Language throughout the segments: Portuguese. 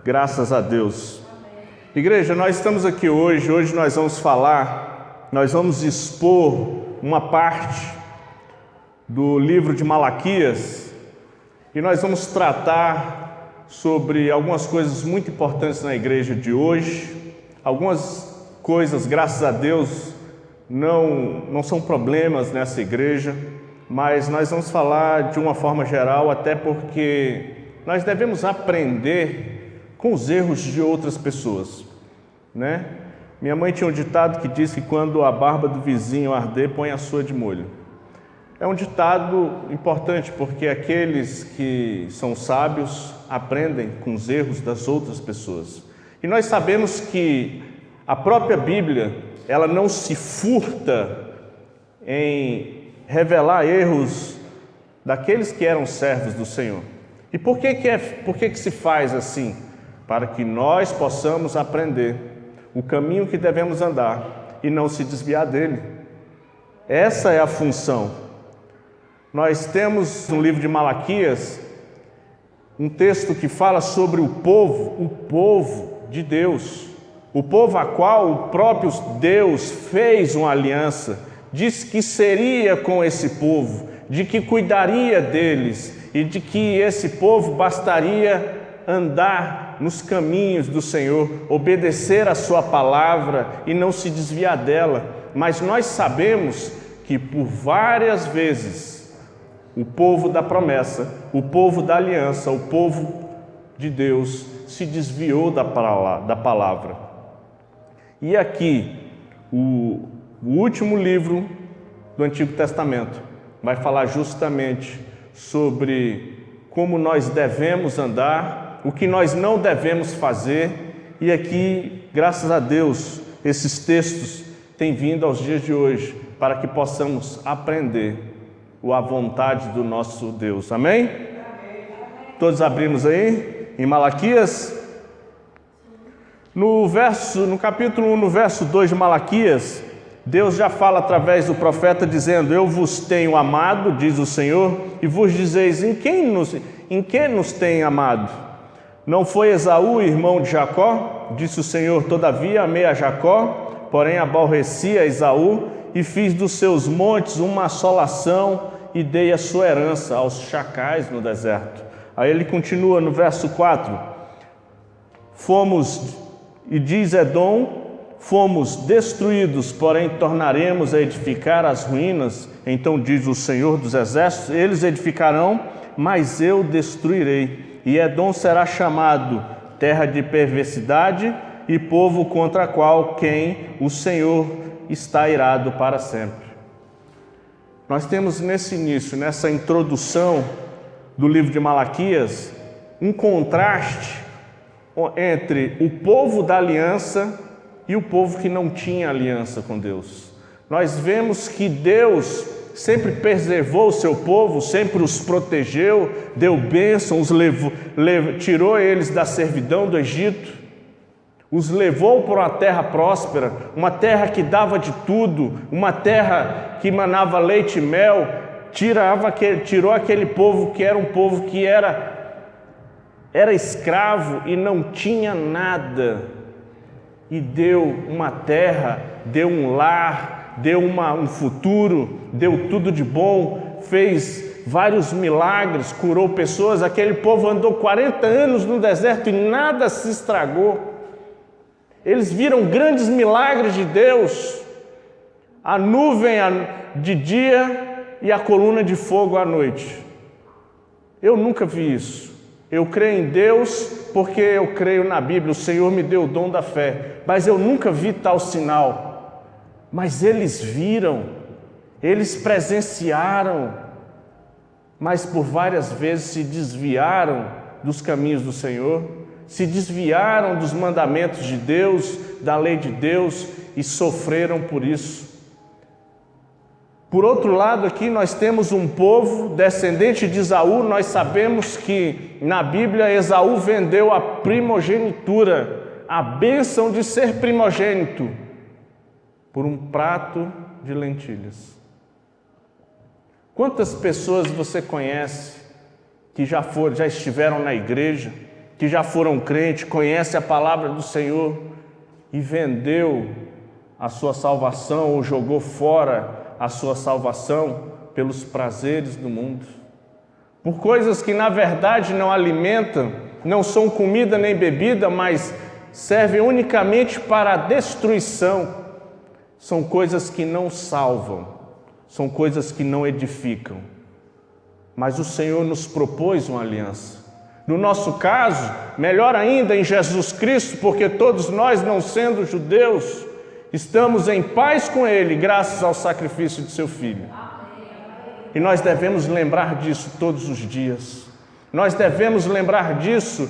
Graças a Deus. Igreja, nós estamos aqui hoje nós vamos expor uma parte do livro de Malaquias e nós vamos tratar sobre algumas coisas muito importantes na igreja de hoje. Algumas coisas, graças a Deus, não são problemas nessa igreja, mas nós vamos falar de uma forma geral, até porque nós devemos aprender com os erros de outras pessoas, né? Minha mãe tinha um ditado que diz que quando a barba do vizinho arder, põe a sua de molho. É um ditado importante porque aqueles que são sábios aprendem com os erros das outras pessoas. E nós sabemos que a própria Bíblia, ela não se furta em revelar erros daqueles que eram servos do Senhor. E por que se faz assim? Para que nós possamos aprender o caminho que devemos andar e não se desviar dele. Essa é a função. Nós temos no livro de Malaquias um texto que fala sobre o povo de Deus, o povo a qual o próprio Deus fez uma aliança, disse que seria com esse povo, de que cuidaria deles e de que esse povo bastaria andar nos caminhos do Senhor, obedecer a sua palavra e não se desviar dela. Mas nós sabemos que por várias vezes o povo da promessa, o povo da aliança, o povo de Deus se desviou da palavra. E aqui, o último livro do Antigo Testamento vai falar justamente sobre como nós devemos andar, o que nós não devemos fazer. E aqui, graças a Deus, esses textos têm vindo aos dias de hoje para que possamos aprender a vontade do nosso Deus. Amém? Amém. Todos abrimos aí em Malaquias? No capítulo 1, no verso 2 de Malaquias, Deus já fala através do profeta dizendo: eu vos tenho amado, diz o Senhor, e vos dizeis: em que nos tem amado? Não foi Esaú, irmão de Jacó? Disse o Senhor: todavia amei a Jacó, porém aborreci a Esaú, e fiz dos seus montes uma assolação, e dei a sua herança aos chacais no deserto. Aí ele continua no verso 4: e diz Edom: fomos destruídos, porém tornaremos a edificar as ruínas. Então diz o Senhor dos Exércitos: eles edificarão, mas eu destruirei. E Edom será chamado terra de perversidade e povo contra quem o Senhor está irado para sempre. Nós temos nesse início, nessa introdução do livro de Malaquias, um contraste entre o povo da aliança e o povo que não tinha aliança com Deus. Nós vemos que Deus sempre preservou o seu povo, sempre os protegeu, deu bênção, tirou eles da servidão do Egito, os levou para uma terra próspera, uma terra que dava de tudo, uma terra que manava leite e mel. Tirou aquele povo que era um povo que era escravo e não tinha nada, e deu uma terra, deu um lar, deu um futuro, deu tudo de bom, fez vários milagres, curou pessoas. Aquele povo andou 40 anos no deserto e nada se estragou. Eles viram grandes milagres de Deus, a nuvem de dia e a coluna de fogo à noite. Eu nunca vi isso. Eu creio em Deus porque eu creio na Bíblia. O Senhor me deu o dom da fé, mas eu nunca vi tal sinal. Mas eles viram, eles presenciaram, mas por várias vezes se desviaram dos caminhos do Senhor, se desviaram dos mandamentos de Deus, da lei de Deus, e sofreram por isso. Por outro lado, aqui nós temos um povo descendente de Esaú. Nós sabemos que na Bíblia Esaú vendeu a primogenitura, a bênção de ser primogênito, por um prato de lentilhas. Quantas pessoas você conhece que já estiveram na igreja, que já foram crentes, conhecem a palavra do Senhor e vendeu a sua salvação ou jogou fora a sua salvação pelos prazeres do mundo, por coisas que na verdade não alimentam, não são comida nem bebida, mas servem unicamente para a destruição. São coisas que não salvam, são coisas que não edificam. Mas o Senhor nos propôs uma aliança. No nosso caso, melhor ainda em Jesus Cristo, porque todos nós, não sendo judeus, estamos em paz com Ele, graças ao sacrifício de seu Filho. E nós devemos lembrar disso todos os dias. Nós devemos lembrar disso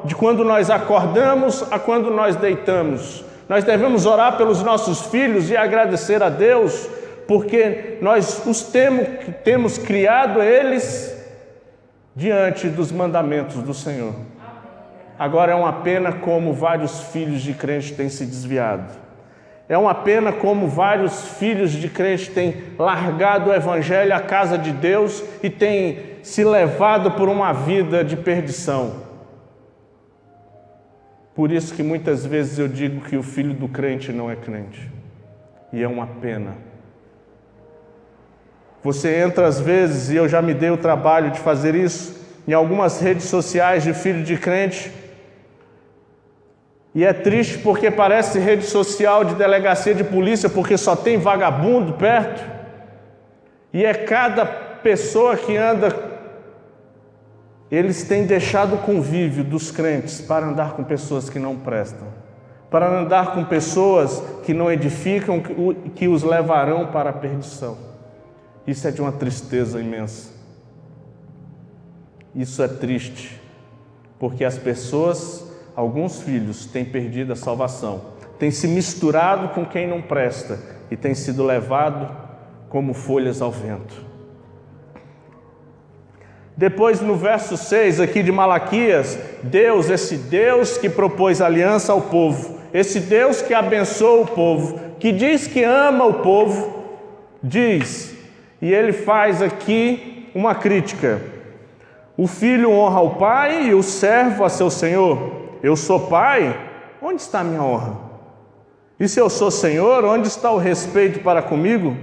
de quando nós acordamos a quando nós deitamos. Nós devemos orar pelos nossos filhos e agradecer a Deus, porque nós os temos criado eles diante dos mandamentos do Senhor. Agora é uma pena como vários filhos de crente têm se desviado. É uma pena como vários filhos de crente têm largado o Evangelho, a casa de Deus, e têm se levado por uma vida de perdição. Por isso que muitas vezes eu digo que o filho do crente não é crente. E é uma pena. Você entra às vezes, e eu já me dei o trabalho de fazer isso, em algumas redes sociais de filho de crente. E é triste porque parece rede social de delegacia de polícia, porque só tem vagabundo perto. E é cada pessoa que anda. Eles têm deixado o convívio dos crentes para andar com pessoas que não prestam, para andar com pessoas que não edificam, que os levarão para a perdição. Isso é de uma tristeza imensa. Isso é triste, porque as pessoas, alguns filhos, têm perdido a salvação, têm se misturado com quem não presta e têm sido levado como folhas ao vento. Depois, no verso 6 aqui de Malaquias, Deus, esse Deus que propôs aliança ao povo, esse Deus que abençoa o povo, que diz que ama o povo, diz, e ele faz aqui uma crítica: o filho honra o pai e o servo a seu senhor. Eu sou pai, onde está a minha honra? E se eu sou senhor, onde está o respeito para comigo?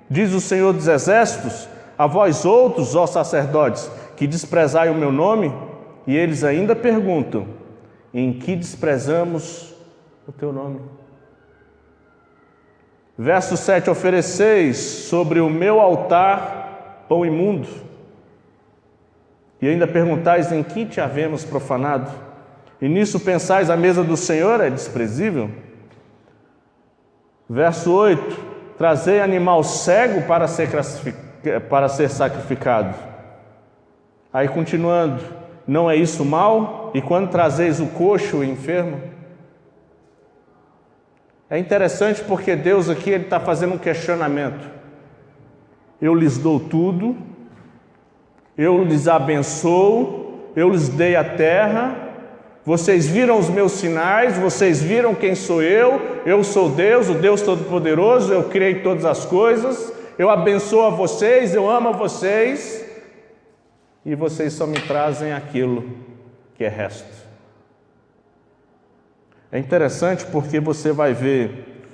Diz o Senhor dos Exércitos: a vós outros, ó sacerdotes, que desprezai o meu nome. E eles ainda perguntam: em que desprezamos o teu nome? Verso 7: ofereceis sobre o meu altar pão imundo, e ainda perguntais: em que te havemos profanado? E nisso pensais: a mesa do Senhor é desprezível? Verso 8: trazei animal cego para ser sacrificado. Aí continuando: não é isso mal? E quando trazeis o coxo, o enfermo? É interessante porque Deus aqui está fazendo um questionamento. Eu lhes dou tudo, eu lhes abençoo, eu lhes dei a terra, vocês viram os meus sinais, vocês viram quem sou eu sou Deus, o Deus Todo-Poderoso, eu criei todas as coisas, eu abençoo a vocês, eu amo a vocês, e vocês só me trazem aquilo que é resto. É interessante porque você vai ver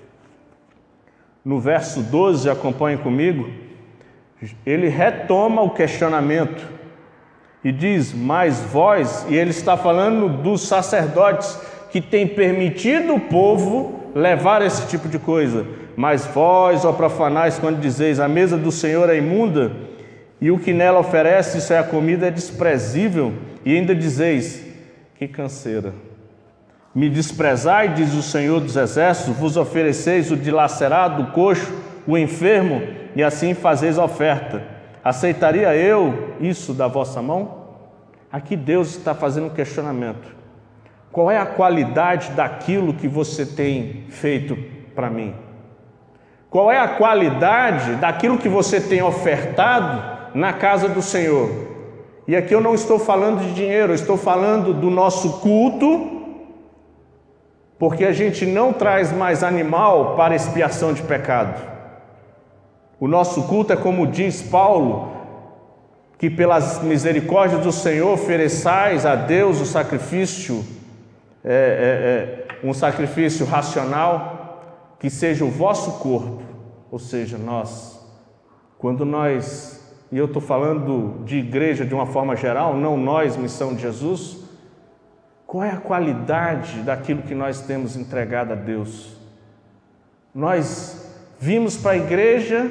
no verso 12, acompanhe comigo, ele retoma o questionamento e diz: mas vós, e ele está falando dos sacerdotes que têm permitido o povo levar esse tipo de coisa. Mas vós, ó profanais, quando dizeis: a mesa do Senhor é imunda, e o que nela oferece, isso é a comida, é desprezível, e ainda dizeis: que canseira. Me desprezai, diz o Senhor dos Exércitos, vos ofereceis o dilacerado, o coxo, o enfermo, e assim fazeis oferta. Aceitaria eu isso da vossa mão? Aqui Deus está fazendo um questionamento. Qual é a qualidade daquilo que você tem feito para mim? Qual é a qualidade daquilo que você tem ofertado na casa do Senhor? E aqui eu não estou falando de dinheiro, eu estou falando do nosso culto, porque a gente não traz mais animal para expiação de pecado. O nosso culto é como diz Paulo, que pelas misericórdias do Senhor ofereçais a Deus o sacrifício, um sacrifício racional, que seja o vosso corpo, ou seja, nós, quando nós, e eu estou falando de igreja de uma forma geral, não nós, missão de Jesus, qual é a qualidade daquilo que nós temos entregado a Deus? Nós vimos para a igreja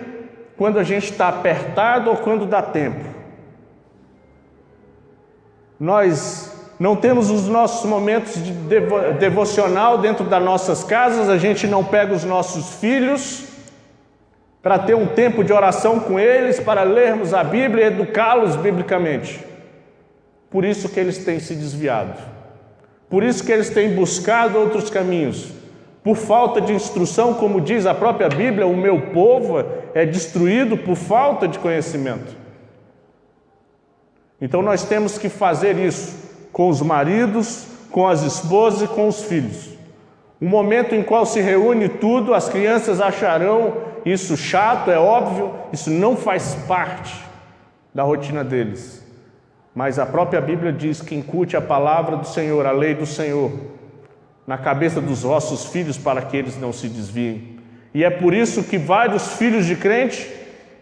quando a gente está apertado ou quando dá tempo. Nós não temos os nossos momentos de devocional dentro das nossas casas, a gente não pega os nossos filhos para ter um tempo de oração com eles, para lermos a Bíblia e educá-los biblicamente. Por isso que eles têm se desviado. Por isso que eles têm buscado outros caminhos. Por falta de instrução, como diz a própria Bíblia, o meu povo é destruído por falta de conhecimento. Então nós temos que fazer isso com os maridos, com as esposas e com os filhos. Um momento em qual se reúne tudo, as crianças acharão isso chato, é óbvio, isso não faz parte da rotina deles. Mas a própria Bíblia diz que incute a palavra do Senhor, a lei do Senhor, na cabeça dos vossos filhos para que eles não se desviem. E é por isso que vários filhos de crente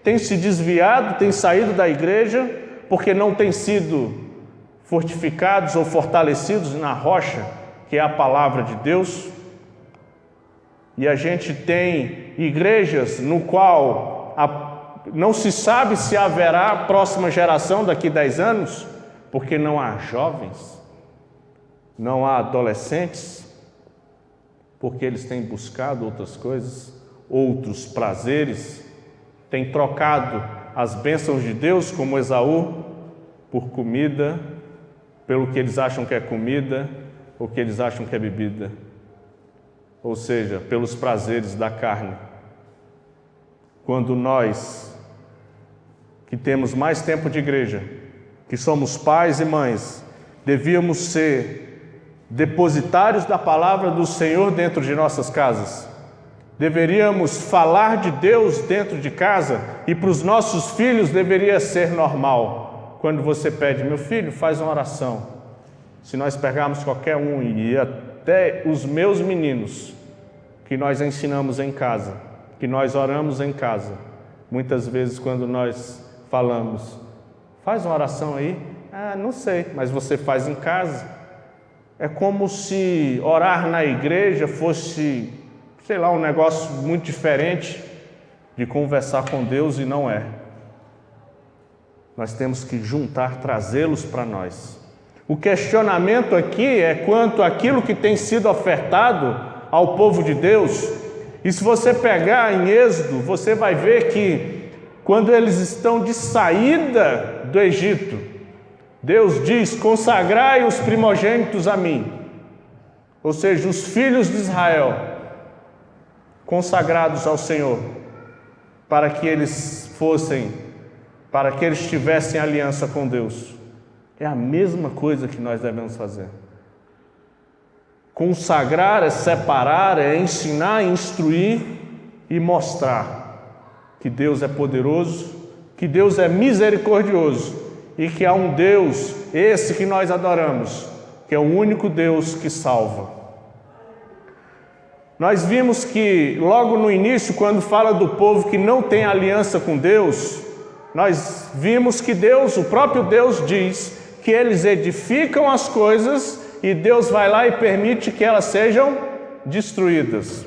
têm se desviado, têm saído da igreja, porque não têm sido fortificados ou fortalecidos na rocha, que é a palavra de Deus. E a gente tem igrejas no qual não se sabe se haverá a próxima geração daqui a 10 anos, porque não há jovens, não há adolescentes, porque eles têm buscado outras coisas, outros prazeres, têm trocado as bênçãos de Deus, como Esaú, por comida, pelo que eles acham que é comida, ou que eles acham que é bebida, ou seja, pelos prazeres da carne. Quando nós, que temos mais tempo de igreja, que somos pais e mães, devíamos ser depositários da palavra do Senhor dentro de nossas casas. Deveríamos falar de Deus dentro de casa, e para os nossos filhos deveria ser normal. Quando você pede, meu filho, faz uma oração. Se nós pegarmos qualquer um, e até os meus meninos, que nós ensinamos em casa, que nós oramos em casa, muitas vezes quando nós falamos, faz uma oração aí, não sei, mas você faz em casa. É como se orar na igreja fosse, sei lá, um negócio muito diferente de conversar com Deus, e não é. Nós temos que juntar, trazê-los para nós. O questionamento aqui é quanto àquilo que tem sido ofertado ao povo de Deus. E se você pegar em Êxodo, você vai ver que quando eles estão de saída do Egito, Deus diz, consagrai os primogênitos a mim. Ou seja, os filhos de Israel, consagrados ao Senhor, para que eles tivessem aliança com Deus. É a mesma coisa que nós devemos fazer. Consagrar é separar, é ensinar, instruir e mostrar que Deus é poderoso, que Deus é misericordioso e que há um Deus, esse que nós adoramos, que é o único Deus que salva. Nós vimos que logo no início, quando fala do povo que não tem aliança com Deus, nós vimos que Deus, o próprio Deus diz que eles edificam as coisas e Deus vai lá e permite que elas sejam destruídas.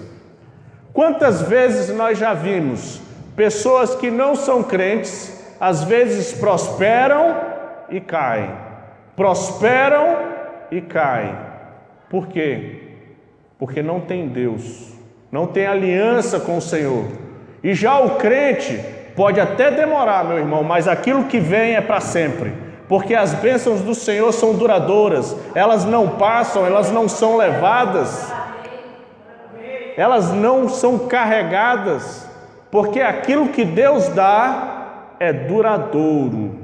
Quantas vezes nós já vimos pessoas que não são crentes, às vezes prosperam e caem, prosperam e caem. Por quê? Porque não tem Deus, não tem aliança com o Senhor. E já o crente pode até demorar, meu irmão, mas aquilo que vem é para sempre. Porque as bênçãos do Senhor são duradouras, elas não passam, elas não são levadas, elas não são carregadas, porque aquilo que Deus dá é duradouro,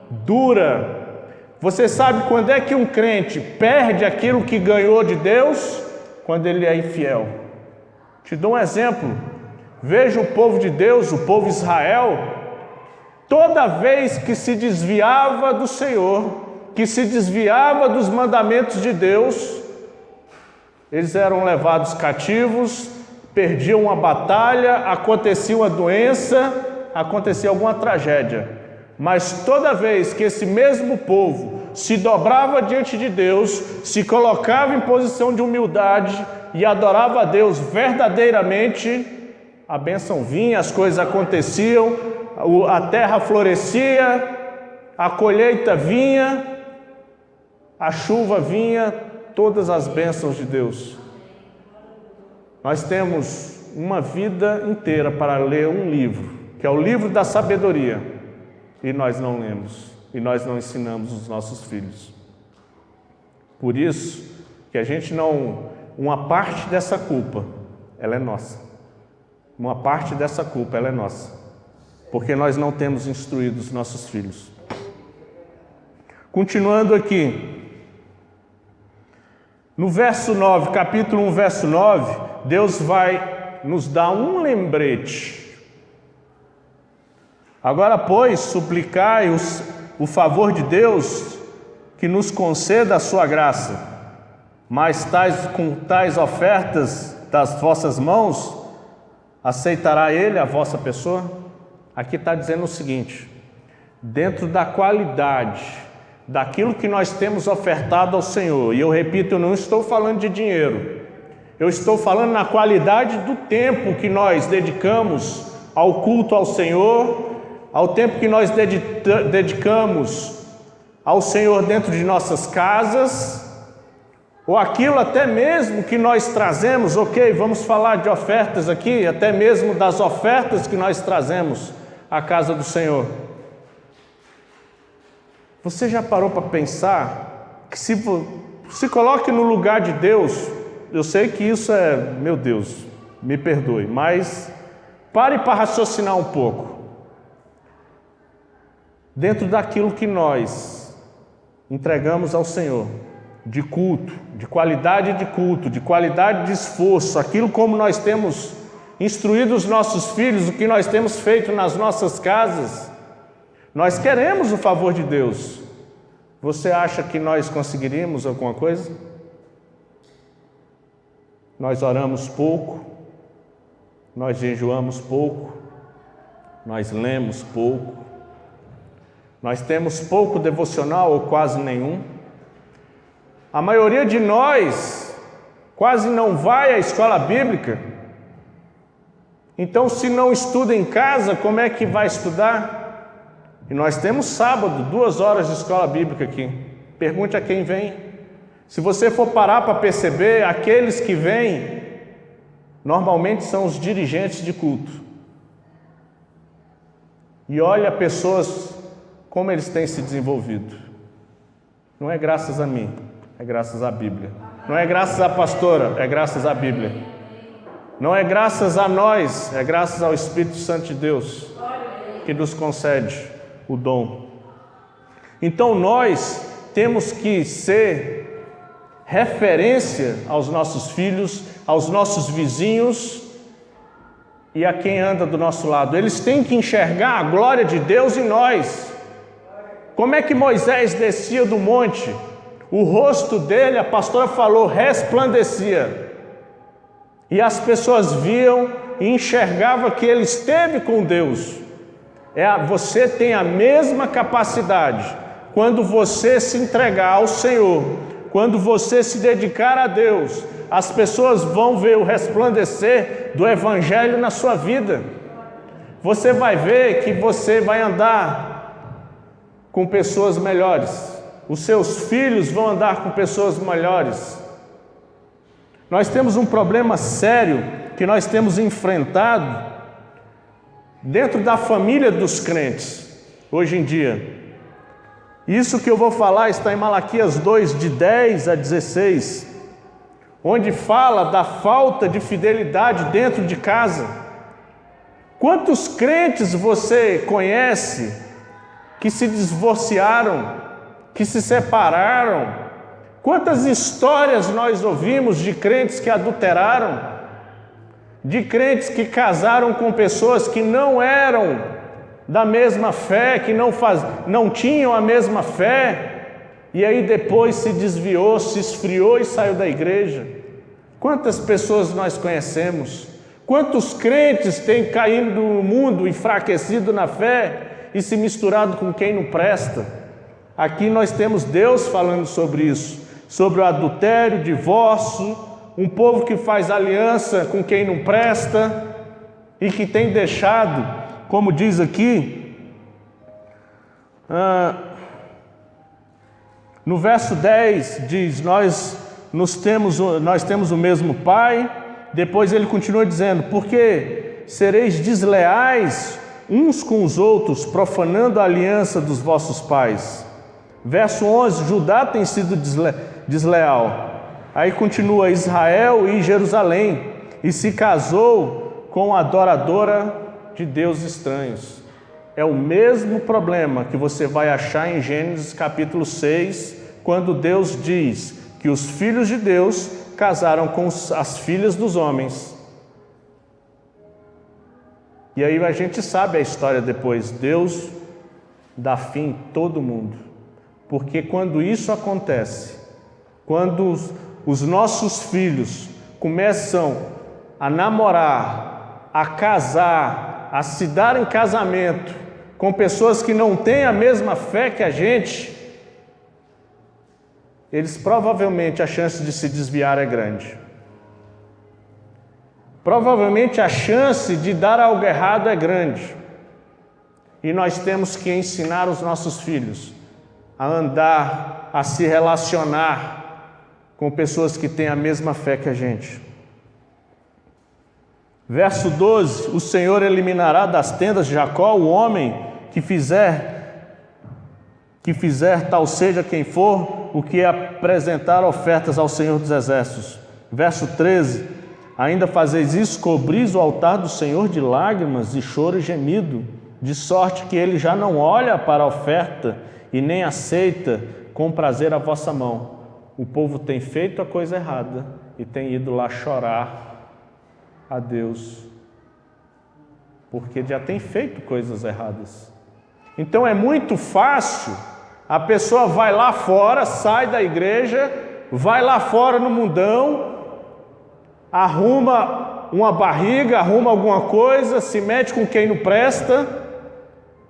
dura. Você sabe quando é que um crente perde aquilo que ganhou de Deus? Quando ele é infiel. Te dou um exemplo. Veja o povo de Deus, o povo Israel. toda vez que se desviava do Senhor, que se desviava dos mandamentos de Deus, eles eram levados cativos, perdiam uma batalha, acontecia uma doença, acontecia alguma tragédia. Mas toda vez que esse mesmo povo se dobrava diante de Deus, se colocava em posição de humildade e adorava a Deus verdadeiramente, a bênção vinha, as coisas aconteciam, a terra florescia, a colheita vinha, a chuva vinha, todas as bênçãos de Deus. Nós temos uma vida inteira para ler um livro, que é o livro da sabedoria, e nós não lemos, e nós não ensinamos os nossos filhos. Por isso que a gente não, uma parte dessa culpa, ela é nossa. Uma parte dessa culpa, ela é nossa, porque nós não temos instruído os nossos filhos. Continuando aqui, no verso 9, capítulo 1, verso 9, Deus vai nos dar um lembrete. Agora, pois, suplicai o favor de Deus que nos conceda a sua graça, mas com tais ofertas das vossas mãos, aceitará Ele a vossa pessoa? Aqui está dizendo o seguinte: dentro da qualidade daquilo que nós temos ofertado ao Senhor, e eu repito, eu não estou falando de dinheiro, eu estou falando na qualidade do tempo que nós dedicamos ao culto ao Senhor, ao tempo que nós dedicamos ao Senhor dentro de nossas casas, ou aquilo até mesmo que nós trazemos, ok, vamos falar de ofertas aqui, até mesmo das ofertas que nós trazemos à casa do Senhor. Você já parou para pensar que se coloque no lugar de Deus? Eu sei que isso é, meu Deus, me perdoe, mas pare para raciocinar um pouco. Dentro daquilo que nós entregamos ao Senhor, de culto, de qualidade de culto, de qualidade de esforço, aquilo como nós temos instruído os nossos filhos, o que nós temos feito nas nossas casas, nós queremos o favor de Deus. Você acha que nós conseguiríamos alguma coisa? Nós oramos pouco, nós jejuamos pouco, nós lemos pouco, nós temos pouco devocional ou quase nenhum. A maioria de nós quase não vai à escola bíblica. Então, se não estuda em casa, como é que vai estudar? E nós temos sábado, 2 horas de escola bíblica aqui. Pergunte a quem vem. Se você for parar para perceber, aqueles que vêm, normalmente são os dirigentes de culto. E olha pessoas, como eles têm se desenvolvido. Não é graças a mim, é graças à Bíblia. Não é graças à pastora, é graças à Bíblia. Não é graças a nós, é graças ao Espírito Santo de Deus, que nos concede o dom. Então nós temos que ser referência aos nossos filhos, aos nossos vizinhos e a quem anda do nosso lado. Eles têm que enxergar a glória de Deus em nós. Como é que Moisés descia do monte? O rosto dele, a pastora falou, resplandecia. E as pessoas viam e enxergavam que ele esteve com Deus. Você tem a mesma capacidade quando você se entregar ao Senhor, quando você se dedicar a Deus, as pessoas vão ver o resplandecer do Evangelho na sua vida. Você vai ver que você vai andar com pessoas melhores, os seus filhos vão andar com pessoas melhores. Nós temos um problema sério que nós temos enfrentado dentro da família dos crentes, hoje em dia. Isso que eu vou falar está em Malaquias 2, de 10 a 16, onde fala da falta de fidelidade dentro de casa. Quantos crentes você conhece que se divorciaram, que se separaram? Quantas histórias nós ouvimos de crentes que adulteraram? De crentes que casaram com pessoas que não eram da mesma fé, que não tinham a mesma fé, e aí depois se desviou, se esfriou e saiu da igreja. Quantas pessoas nós conhecemos? Quantos crentes têm caído no mundo, enfraquecido na fé e se misturado com quem não presta? Aqui nós temos Deus falando sobre isso, sobre o adultério, o divórcio, um povo que faz aliança com quem não presta e que tem deixado, como diz aqui, no verso 10 diz, nós temos o mesmo Pai. Depois ele continua dizendo, porque sereis desleais uns com os outros, profanando a aliança dos vossos pais. Verso 11, Judá tem sido desleal. Aí continua, Israel e Jerusalém, e se casou com a adoradora de deuses estranhos. É o mesmo problema que você vai achar em Gênesis capítulo 6, quando Deus diz que os filhos de Deus casaram com as filhas dos homens. E aí a gente sabe a história depois, Deus dá fim em todo mundo. Porque quando isso acontece, quando os nossos filhos começam a namorar, a casar, a se dar em casamento com pessoas que não têm a mesma fé que a gente, eles provavelmente a chance de se desviar é grande. Provavelmente a chance de dar algo errado é grande. E nós temos que ensinar os nossos filhos a andar, a se relacionar com pessoas que têm a mesma fé que a gente. Verso 12, o Senhor eliminará das tendas de Jacó o homem que fizer tal seja quem for, o que apresentar ofertas ao Senhor dos Exércitos. Verso 13, ainda fazeis isso, cobris o altar do Senhor de lágrimas e choro e gemido, de sorte que ele já não olha para a oferta e nem aceita com prazer a vossa mão. O povo tem feito a coisa errada e tem ido lá chorar a Deus, porque já tem feito coisas erradas. Então é muito fácil, a pessoa vai lá fora, sai da igreja, vai lá fora no mundão, arruma uma barriga, arruma alguma coisa, se mete com quem não presta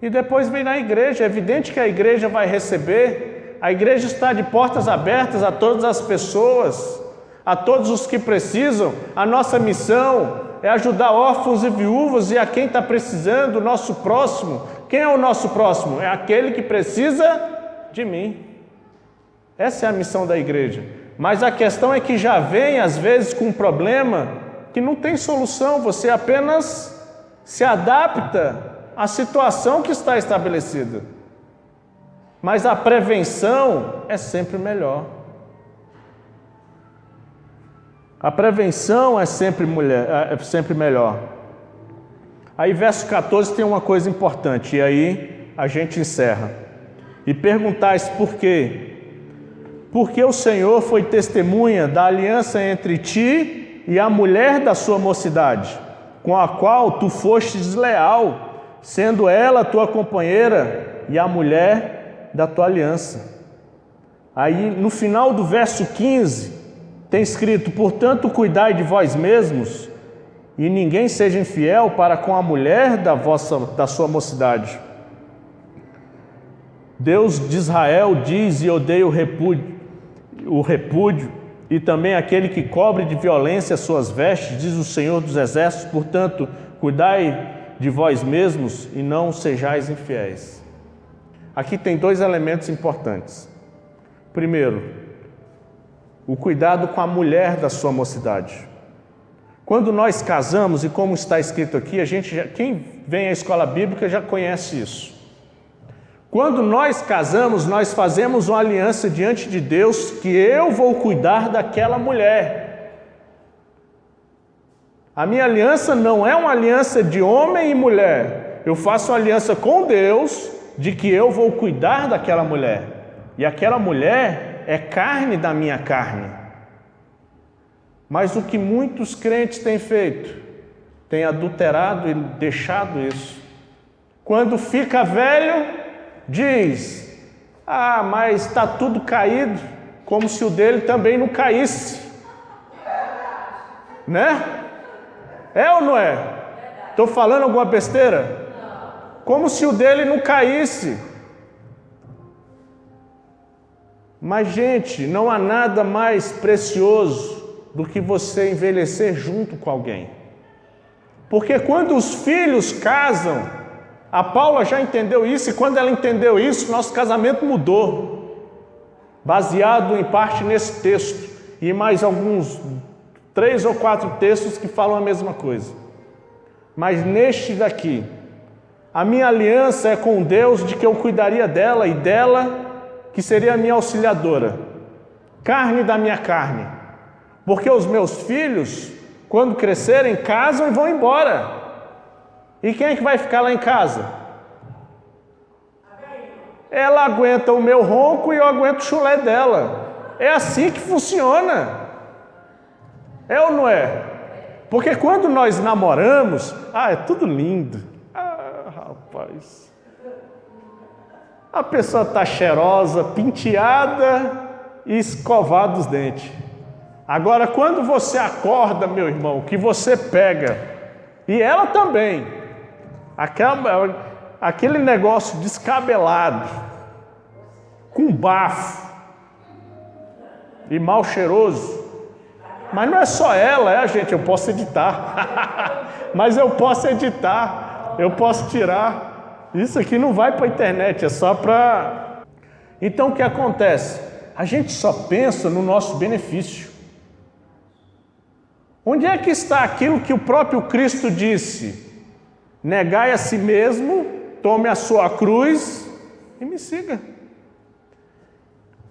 e depois vem na igreja. É evidente que a igreja vai receber, a igreja está de portas abertas a todas as pessoas, a todos os que precisam. A nossa missão é ajudar órfãos e viúvas e a quem está precisando, o nosso próximo. Quem é o nosso próximo? É aquele que precisa de mim. Essa é a missão da igreja. Mas a questão é que já vem às vezes com um problema que não tem solução, você apenas se adapta à situação que está estabelecida. Mas a prevenção é sempre melhor. A prevenção é sempre melhor. Aí verso 14 tem uma coisa importante, e aí a gente encerra. E perguntais por quê? Porque o Senhor foi testemunha da aliança entre ti e a mulher da sua mocidade, com a qual tu foste desleal, sendo ela tua companheira e a mulher da tua aliança. Aí no final do verso 15 tem escrito, portanto cuidai de vós mesmos e ninguém seja infiel para com a mulher da sua mocidade. Deus de Israel diz e odeia o repúdio e também aquele que cobre de violência as suas vestes, diz o Senhor dos Exércitos, portanto, cuidai de vós mesmos e não sejais infiéis. Aqui tem dois elementos importantes. Primeiro, o cuidado com a mulher da sua mocidade. Quando nós casamos, e como está escrito aqui, quem vem à escola bíblica já conhece isso. Quando nós casamos, nós fazemos uma aliança diante de Deus que eu vou cuidar daquela mulher. A minha aliança não é uma aliança de homem e mulher. Eu faço uma aliança com Deus de que eu vou cuidar daquela mulher. E aquela mulher é carne da minha carne. Mas o que muitos crentes têm feito? Têm adulterado e deixado isso. Quando fica velho, diz: ah, mas está tudo caído, como se o dele também não caísse. Né? É ou não é? Estou falando alguma besteira? Como se o dele não caísse. Mas, gente, não há nada mais precioso do que você envelhecer junto com alguém. Porque quando os filhos casam, a Paula já entendeu isso, e quando ela entendeu isso, nosso casamento mudou. Baseado em parte nesse texto, e mais alguns 3 ou 4 textos que falam a mesma coisa. Mas neste daqui, a minha aliança é com Deus de que eu cuidaria dela e dela que seria a minha auxiliadora, carne da minha carne. Porque os meus filhos, quando crescerem, casam e vão embora. E quem é que vai ficar lá em casa? Ela aguenta o meu ronco e eu aguento o chulé dela. É assim que funciona. É ou não é? Porque quando nós namoramos, é tudo lindo. Rapaz. A pessoa está cheirosa, penteada e escovada os dentes. Agora, quando você acorda, meu irmão, que você pega, e ela também, aquele negócio descabelado, com bafo e mal cheiroso. Mas não é só ela, gente, eu posso editar. Mas eu posso editar, eu posso tirar. Isso aqui não vai para a internet, é só para... Então o que acontece? A gente só pensa no nosso benefício. Onde é que está aquilo que o próprio Cristo disse? Negai a si mesmo, tome a sua cruz e me siga.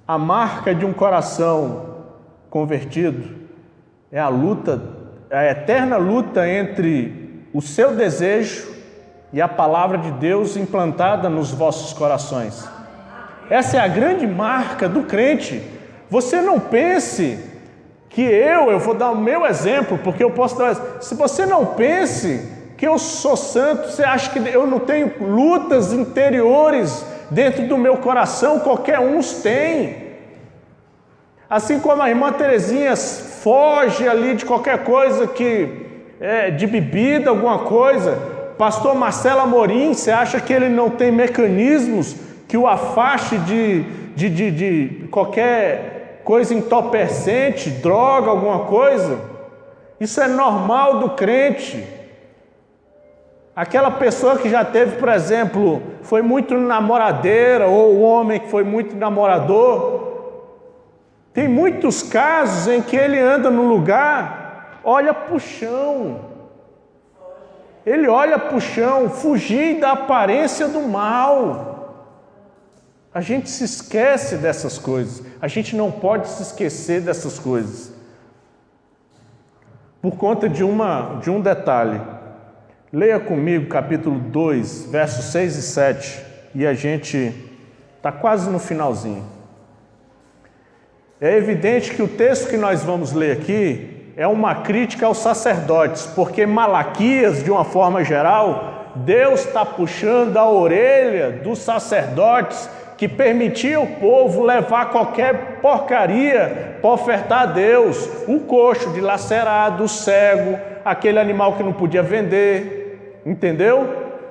A marca de um coração convertido é a luta, a eterna luta entre o seu desejo e a palavra de Deus implantada nos vossos corações. Essa é a grande marca do crente. Você não pense que eu vou dar o meu exemplo, porque eu posso dar... Se você não pense que eu sou santo, você acha que eu não tenho lutas interiores dentro do meu coração? Qualquer um tem. Assim como a irmã Terezinha foge ali de qualquer coisa de bebida, alguma coisa. Pastor Marcelo Amorim, você acha que ele não tem mecanismos que o afaste de qualquer coisa entorpecente, droga, alguma coisa? Isso é normal do crente. Aquela pessoa que já teve, por exemplo, foi muito namoradeira, ou o homem que foi muito namorador, tem muitos casos em que ele anda no lugar, olha para o chão. Ele olha para o chão, fugir da aparência do mal. A gente se esquece dessas coisas. A gente não pode se esquecer dessas coisas. Por conta de um detalhe. Leia comigo capítulo 2, versos 6 e 7. E a gente está quase no finalzinho. É evidente que o texto que nós vamos ler aqui é uma crítica aos sacerdotes, porque Malaquias, de uma forma geral, Deus está puxando a orelha dos sacerdotes que permitiam o povo levar qualquer porcaria para ofertar a Deus. O coxo dilacerado, o cego, aquele animal que não podia vender, entendeu?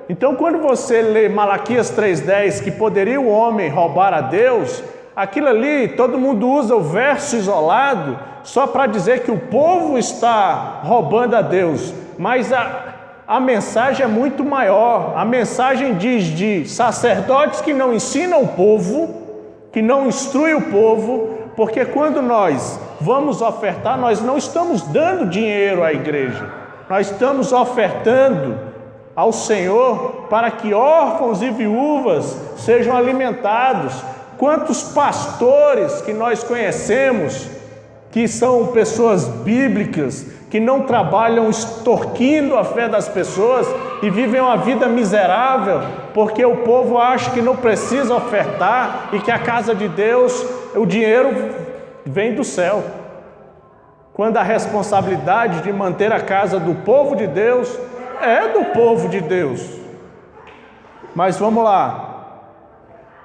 Então, quando você lê Malaquias 3,10, que poderia o homem roubar a Deus, aquilo ali, todo mundo usa o verso isolado só para dizer que o povo está roubando a Deus, mas a mensagem é muito maior. A mensagem diz de sacerdotes que não ensinam o povo, que não instruem o povo, porque quando nós vamos ofertar, nós não estamos dando dinheiro à igreja, nós estamos ofertando ao Senhor para que órfãos e viúvas sejam alimentados. Quantos pastores que nós conhecemos, que são pessoas bíblicas, que não trabalham extorquindo a fé das pessoas e vivem uma vida miserável, porque o povo acha que não precisa ofertar e que a casa de Deus, o dinheiro vem do céu. Quando a responsabilidade de manter a casa do povo de Deus é do povo de Deus. Mas vamos lá.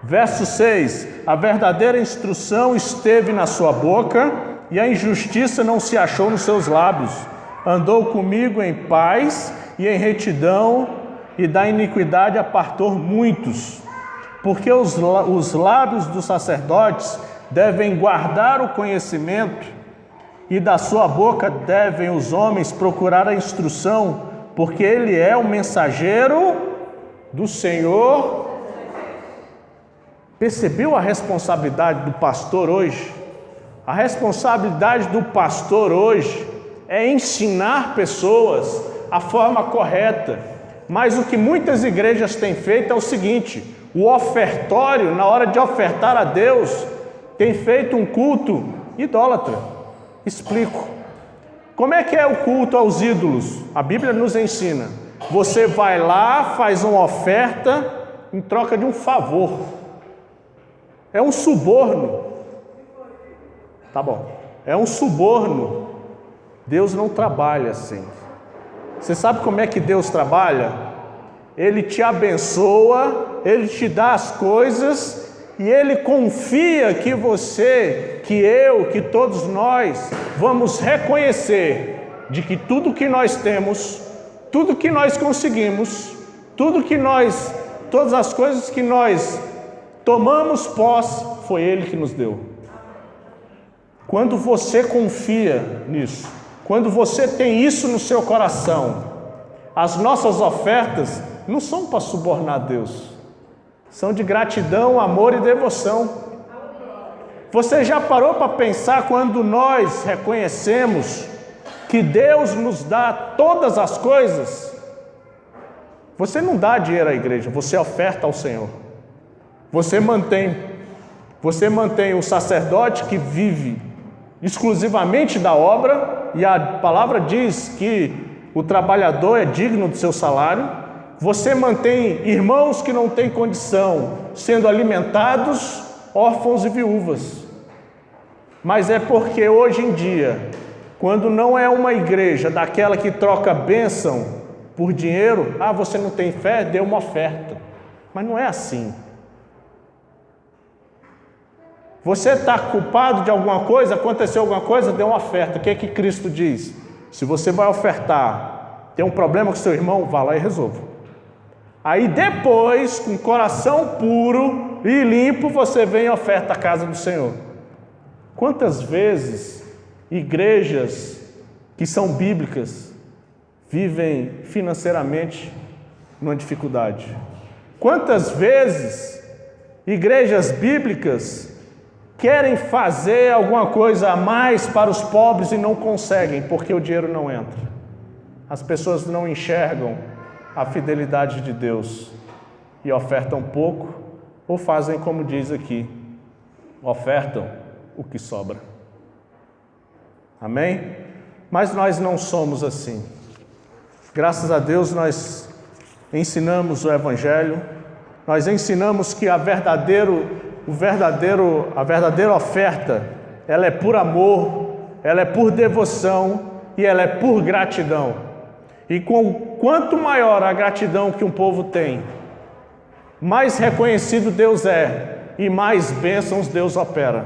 Verso 6: a verdadeira instrução esteve na sua boca, e a injustiça não se achou nos seus lábios. Andou comigo em paz e em retidão, e da iniquidade apartou muitos. Porque os lábios dos sacerdotes devem guardar o conhecimento, e da sua boca devem os homens procurar a instrução, porque ele é o mensageiro do Senhor. Percebeu a responsabilidade do pastor hoje? A responsabilidade do pastor hoje é ensinar pessoas a forma correta. Mas o que muitas igrejas têm feito é o seguinte: o ofertório, na hora de ofertar a Deus, tem feito um culto idólatra. Explico. Como é que é o culto aos ídolos? A Bíblia nos ensina. Você vai lá, faz uma oferta em troca de um favor. É um suborno. Tá bom. É um suborno. Deus não trabalha assim. Você sabe como é que Deus trabalha? Ele te abençoa, Ele te dá as coisas e Ele confia que você, que eu, que todos nós vamos reconhecer de que tudo que nós temos, tudo que nós conseguimos, todas as coisas que nós tomamos posse, foi Ele que nos deu. Quando você confia nisso, quando você tem isso no seu coração, as nossas ofertas não são para subornar Deus, são de gratidão, amor e devoção. Você já parou para pensar quando nós reconhecemos que Deus nos dá todas as coisas? Você não dá dinheiro à igreja, você oferta ao Senhor. Você mantém o sacerdote que vive exclusivamente da obra, e a palavra diz que o trabalhador é digno do seu salário. Você mantém irmãos que não têm condição, sendo alimentados, órfãos e viúvas. Mas é porque hoje em dia, quando não é uma igreja daquela que troca bênção por dinheiro, você não tem fé, dê uma oferta. Mas não é assim. Você está culpado de alguma coisa, aconteceu alguma coisa, dê uma oferta. O que é que Cristo diz? Se você vai ofertar, tem um problema com seu irmão, vá lá e resolva. Aí depois, com o coração puro e limpo, você vem e oferta a casa do Senhor. Quantas vezes igrejas que são bíblicas vivem financeiramente numa dificuldade? Quantas vezes igrejas bíblicas querem fazer alguma coisa a mais para os pobres e não conseguem, porque o dinheiro não entra? As pessoas não enxergam a fidelidade de Deus e ofertam pouco, ou fazem como diz aqui, ofertam o que sobra. Amém? Mas nós não somos assim. Graças a Deus nós ensinamos o Evangelho, nós ensinamos que a verdadeira oferta, ela é por amor, ela é por devoção e ela é por gratidão. E quanto maior a gratidão que um povo tem, mais reconhecido Deus é e mais bênçãos Deus opera.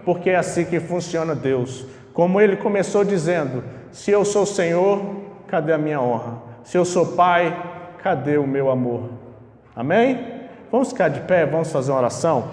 Porque é assim que funciona Deus. Como Ele começou dizendo: se eu sou Senhor, cadê a minha honra? Se eu sou Pai, cadê o meu amor? Amém? Vamos ficar de pé, vamos fazer uma oração?